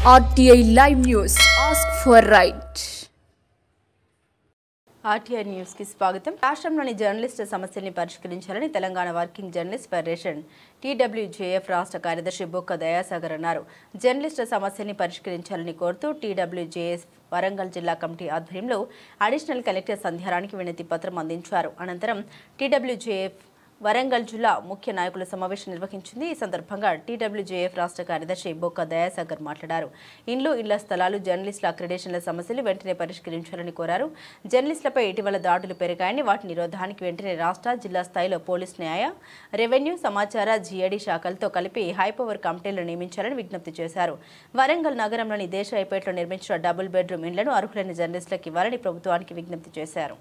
RTI Live News. Ask for right. RTI news కి స్వాగతం. రాష్ట్రంలోని జర్నలిస్టు సమస్యల్ని పరిష్కరించాలని Telangana working journalist federation TWJF రాష్ట్ర కార్యదర్శి బొక్క దయాసాగర్ అన్నారు. జర్నలిస్టు సమస్యల్ని పరిష్కరించాలని కోరుతూ TWJF వరంగల్ జిల్లా కమిటీ ఆధ్వర్యంలో అడిషనల్ కలెక్టర్ సంధ్యారానికి వినతి పత్రం అందించారు. అనంతరం TWJF వరంగల్ జిల్లా ముఖ్య నాయకుల సమావేశం నిర్వహించింది. ఈ సందర్భంగా TWJF రాష్ట్ర కార్యదర్శి బొక్క దయాసాగర్ మాట్లాడారు. ఇళ్ల స్థలాలు జర్నలిస్టుల అక్రిడేషన్ల సమస్యలు వెంటనే పరిష్కరించాలని కోరారు. జర్నలిస్టులపై ఇటీవల దాడులు పెరిగాయని, వాటి నిరోధానికి వెంటనే రాష్ట్ర జిల్లా స్థాయిలో పోలీస్, న్యాయ, రెవెన్యూ, సమాచార, GAD శాఖలతో కలిపి హైపవర్ కమిటీలను నియమించాలని విజ్ఞప్తి చేశారు. వరంగల్ నగరంలోని దేశాయిపేటలో నిర్మించిన డబుల్ బెడ్రూమ్ ఇళ్లను అర్హులైన జర్నలిస్టులకు ఇవ్వాలని ప్రభుత్వానికి విజ్ఞప్తి చేశారు.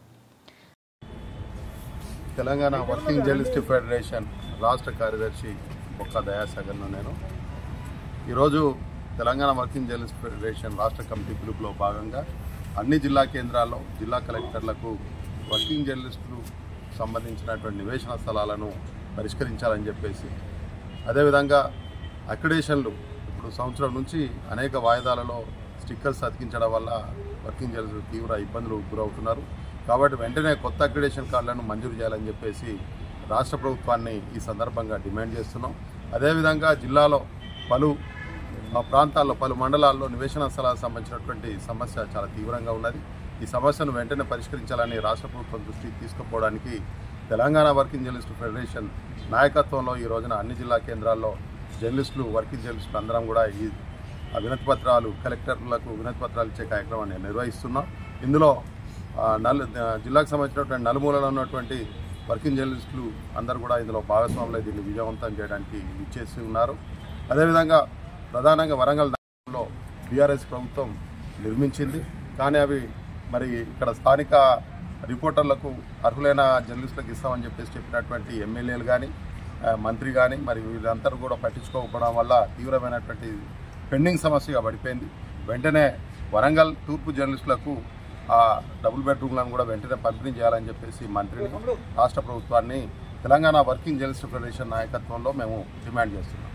తెలంగాణ వర్కింగ్ జర్నలిస్ట్ ఫెడరేషన్ రాష్ట్ర కార్యదర్శి బొక్క దయాసాగర్ను నేను ఈరోజు తెలంగాణ వర్కింగ్ జర్నలిస్ట్ ఫెడరేషన్ రాష్ట్ర కమిటీ పిలుపులో భాగంగా అన్ని జిల్లా కేంద్రాల్లో జిల్లా కలెక్టర్లకు వర్కింగ్ జర్నలిస్టులు సంబంధించినటువంటి నివేశన స్థలాలను పరిష్కరించాలని చెప్పేసి, అదేవిధంగా అక్రిడేషన్లు ఇప్పుడు సంవత్సరం నుంచి అనేక వాయిదాలలో స్టిక్కర్స్ అతికించడం వల్ల వర్కింగ్ జర్నలిస్టులు తీవ్ర ఇబ్బందులు గురవుతున్నారు. కాబట్టి వెంటనే కొత్త అక్రిడేషన్ కార్డులను మంజూరు చేయాలని చెప్పేసి రాష్ట్ర ప్రభుత్వాన్ని ఈ సందర్భంగా డిమాండ్ చేస్తున్నాం. అదేవిధంగా జిల్లాలో పలు ప్రాంతాల్లో, పలు మండలాల్లో నివేశన స్థలాలకు సంబంధించినటువంటి సమస్య చాలా తీవ్రంగా ఉన్నది. ఈ సమస్యను వెంటనే పరిష్కరించాలని రాష్ట్ర ప్రభుత్వం దృష్టికి తీసుకుపోవడానికి తెలంగాణ వర్కింగ్ జర్నలిస్ట్ ఫెడరేషన్ నాయకత్వంలో ఈ రోజున అన్ని జిల్లా కేంద్రాల్లో జర్నలిస్టులు, వర్కింగ్ జర్నలిస్టులు అందరం కూడా ఈ వినతి పత్రాలు, కలెక్టర్లకు వినతి పత్రాలు ఇచ్చే కార్యక్రమాన్ని నిర్వహిస్తున్నాం. ఇందులో జిల్లాకు సంబంధించినటువంటి నలుమూలలో ఉన్నటువంటి వర్కింగ్ జర్నలిస్టులు అందరూ కూడా ఇందులో భాగస్వాములు దీన్ని విజయవంతం చేయడానికి ఇచ్చేసి ఉన్నారు. అదేవిధంగా ప్రధానంగా వరంగల్ నగరంలో BRS ప్రభుత్వం నిర్మించింది. కానీ అవి మరి ఇక్కడ స్థానిక రిపోర్టర్లకు, అర్హులైన జర్నలిస్టులకు ఇస్తామని చెప్పేసి చెప్పినటువంటి ఎమ్మెల్యేలు కానీ, మంత్రి కానీ మరి వీళ్ళందరూ కూడా పట్టించుకోకపోవడం వల్ల తీవ్రమైనటువంటి పెండింగ్ సమస్యగా పడిపోయింది. వెంటనే వరంగల్ తూర్పు జర్నలిస్టులకు ఆ డబుల్ బెడ్రూమ్లను కూడా వెంటనే పంపిణీ చేయాలని చెప్పేసి మంత్రిని, రాష్ట్ర ప్రభుత్వాన్ని తెలంగాణ వర్కింగ్ జర్నలిస్ట్ ఫెడరేషన్ నాయకత్వంలో మేము డిమాండ్ చేస్తున్నాం.